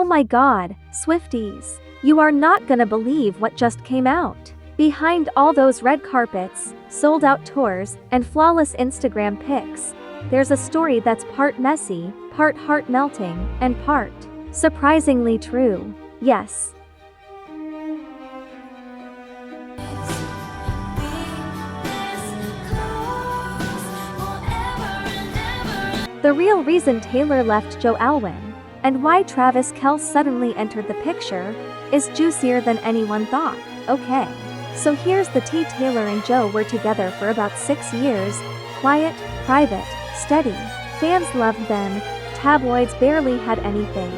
Oh my god, Swifties. You are not gonna believe what just came out. Behind all those red carpets, sold-out tours, and flawless Instagram pics, there's a story that's part messy, part heart-melting, and part surprisingly true. Yes. The real reason Taylor left Joe Alwyn, and why Travis Kelce suddenly entered the picture, is juicier than anyone thought. Okay. So here's the tea. Taylor and Joe were together for about 6 years, quiet, private, steady. Fans loved them, tabloids barely had anything,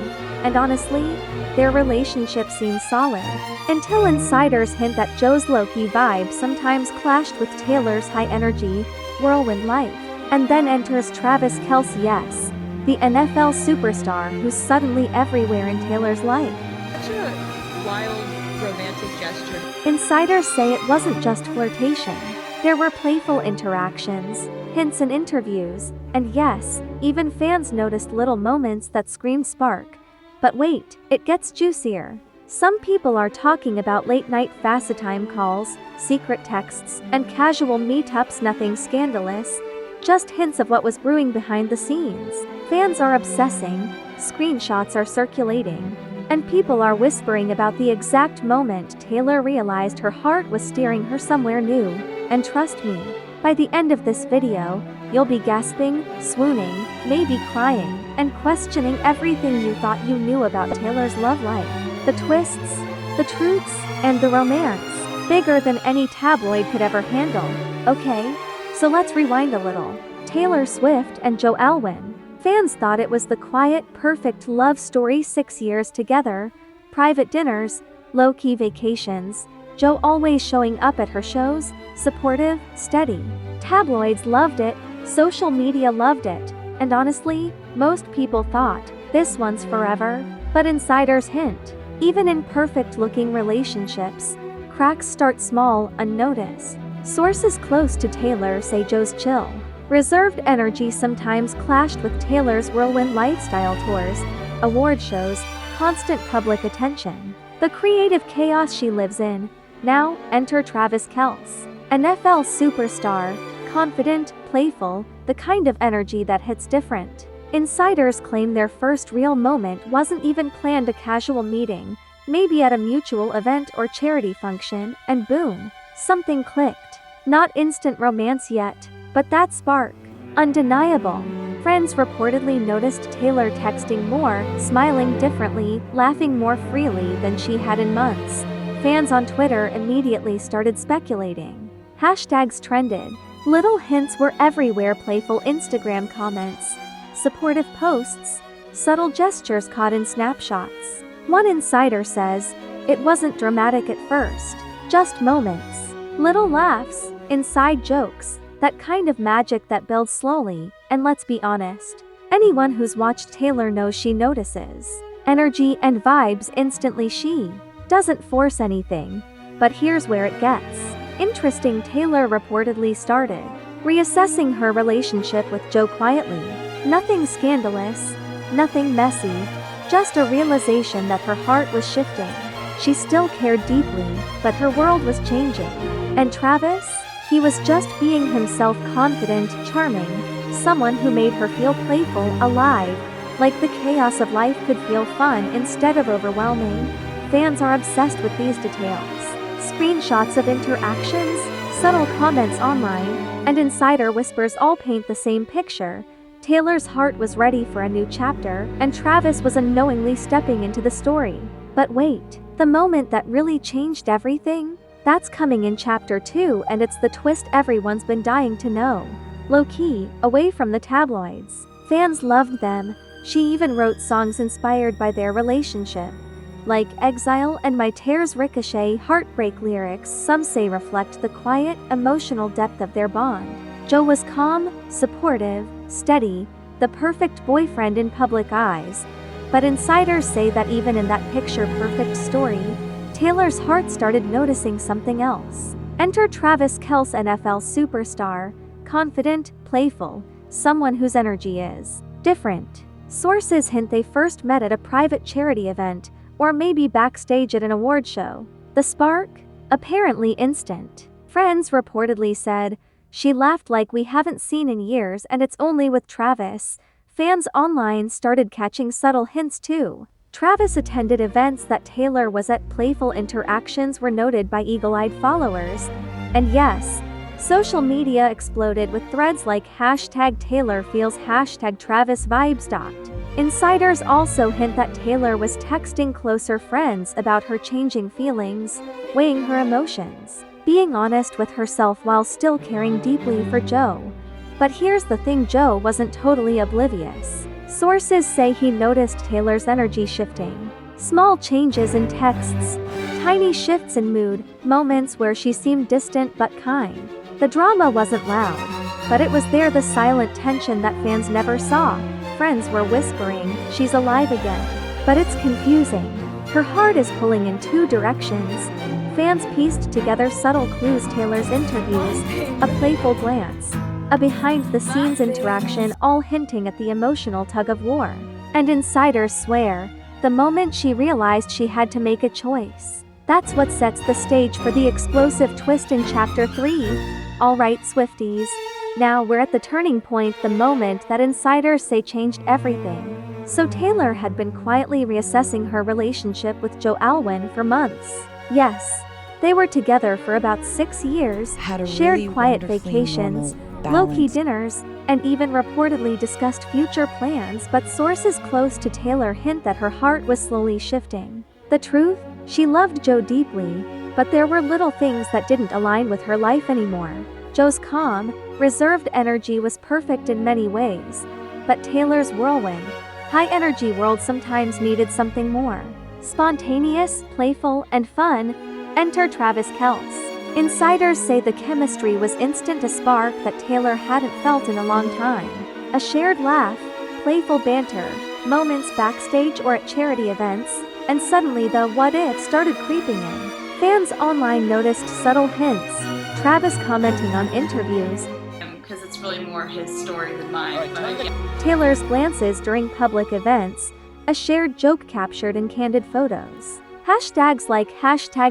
and honestly, their relationship seemed solid. Until insiders hint that Joe's low-key vibe sometimes clashed with Taylor's high-energy, whirlwind life. And then enters Travis Kelce, yes, the NFL superstar who's suddenly everywhere in Taylor's life. Such a wild, romantic gesture. Insiders say it wasn't just flirtation. There were playful interactions, hints in interviews, and yes, even fans noticed little moments that screamed spark. But wait, it gets juicier. Some people are talking about late-night FaceTime calls, secret texts, and casual meetups. Nothing scandalous, just hints of what was brewing behind the scenes. Fans are obsessing, screenshots are circulating, and people are whispering about the exact moment Taylor realized her heart was steering her somewhere new. And trust me, by the end of this video, you'll be gasping, swooning, maybe crying, and questioning everything you thought you knew about Taylor's love life. The twists, the truths, and the romance, bigger than any tabloid could ever handle. Okay, so let's rewind a little. Taylor Swift and Joe Alwyn. Fans thought it was the quiet, perfect love story. 6 years together, private dinners, low-key vacations, Joe always showing up at her shows, supportive, steady. Tabloids loved it, social media loved it, and honestly, most people thought, this one's forever. But insiders hint, even in perfect-looking relationships, cracks start small, unnoticed. Sources close to Taylor say Joe's chill, reserved energy sometimes clashed with Taylor's whirlwind lifestyle tours, award shows, constant public attention, the creative chaos she lives in. Now, enter Travis Kelce, NFL superstar, confident, playful, the kind of energy that hits different. Insiders claim their first real moment wasn't even planned, a casual meeting, maybe at a mutual event or charity function, and boom, something clicked. Not instant romance yet, but that spark, undeniable. Friends reportedly noticed Taylor texting more, smiling differently, laughing more freely than she had in months. Fans on Twitter immediately started speculating. Hashtags trended. Little hints were everywhere, playful Instagram comments, supportive posts, subtle gestures caught in snapshots. One insider says, it wasn't dramatic at first, just moments, little laughs, inside jokes, that kind of magic that builds slowly. And let's be honest, anyone who's watched Taylor knows she notices energy and vibes instantly. She doesn't force anything. But here's where it gets interesting. Taylor reportedly started reassessing her relationship with Joe quietly. Nothing scandalous, nothing messy, just a realization that her heart was shifting. She still cared deeply, but her world was changing. And Travis? He was just being himself, confident, charming, someone who made her feel playful, alive, like the chaos of life could feel fun instead of overwhelming. Fans are obsessed with these details. Screenshots of interactions, subtle comments online, and insider whispers all paint the same picture. Taylor's heart was ready for a new chapter, and Travis was unknowingly stepping into the story. But wait, the moment that really changed everything? That's coming in Chapter 2, and it's the twist everyone's been dying to know. Low-key, away from the tabloids. Fans loved them. She even wrote songs inspired by their relationship, like Exile and My Tears. Ricochet heartbreak lyrics some say reflect the quiet, emotional depth of their bond. Joe was calm, supportive, steady, the perfect boyfriend in public eyes. But insiders say that even in that picture-perfect story, Taylor's heart started noticing something else. Enter Travis Kelce, NFL superstar, confident, playful, someone whose energy is different. Sources hint they first met at a private charity event, or maybe backstage at an award show. The spark? Apparently instant. Friends reportedly said, "She laughed like we haven't seen in years, and it's only with Travis." Fans online started catching subtle hints too. Travis attended events that Taylor was at. Playful interactions were noted by eagle-eyed followers. And yes, social media exploded with threads like #TaylorFeels, #TravisVibes. Insiders also hint that Taylor was texting closer friends about her changing feelings, weighing her emotions, being honest with herself while still caring deeply for Joe. But here's the thing, Joe wasn't totally oblivious. Sources say he noticed Taylor's energy shifting. Small changes in texts, tiny shifts in mood, moments where she seemed distant but kind. The drama wasn't loud, but it was there, the silent tension that fans never saw. Friends were whispering, "She's alive again." But it's confusing. Her heart is pulling in two directions. Fans pieced together subtle clues: Taylor's interviews, a playful glance, a behind-the-scenes interaction, all hinting at the emotional tug-of-war. And insiders swear, the moment she realized she had to make a choice. That's what sets the stage for the explosive twist in Chapter 3. Alright, Swifties. Now we're at the turning point, the moment that insiders say changed everything. So Taylor had been quietly reassessing her relationship with Joe Alwyn for months. Yes, they were together for about 6 years, shared quiet vacations, low-key dinners, and even reportedly discussed future plans, but sources close to Taylor hint that her heart was slowly shifting. The truth? She loved Joe deeply, but there were little things that didn't align with her life anymore. Joe's calm, reserved energy was perfect in many ways, but Taylor's whirlwind, high-energy world sometimes needed something more. Spontaneous, playful, and fun. Enter Travis Kelce. Insiders say the chemistry was instant, a spark that Taylor hadn't felt in a long time. A shared laugh, playful banter, moments backstage or at charity events, and suddenly the "what if" started creeping in. Fans online noticed subtle hints, Travis commenting on interviews, because it's really more his story than mine. Taylor's glances during public events, a shared joke captured in candid photos. Hashtags like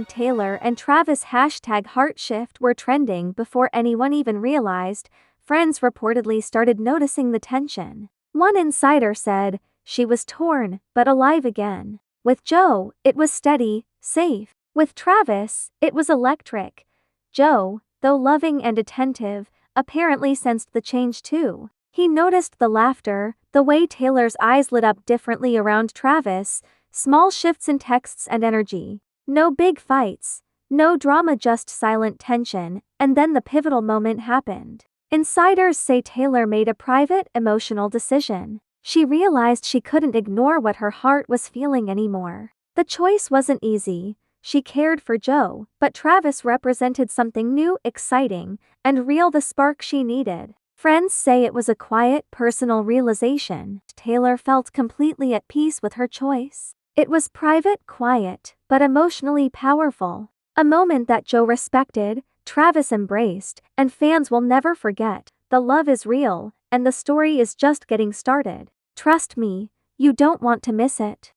#Taylor and Travis #HeartShift were trending before anyone even realized. Friends reportedly started noticing the tension. One insider said, "She was torn, but alive again." With Joe, it was steady, safe. With Travis, it was electric. Joe, though loving and attentive, apparently sensed the change too. He noticed the laughter, the way Taylor's eyes lit up differently around Travis, small shifts in texts and energy. No big fights, no drama, just silent tension, and then the pivotal moment happened. Insiders say Taylor made a private, emotional decision. She realized she couldn't ignore what her heart was feeling anymore. The choice wasn't easy. She cared for Joe, but Travis represented something new, exciting, and real, the spark she needed. Friends say it was a quiet, personal realization. Taylor felt completely at peace with her choice. It was private, quiet, but emotionally powerful. A moment that Joe respected, Travis embraced, and fans will never forget. The love is real, and the story is just getting started. Trust me, you don't want to miss it.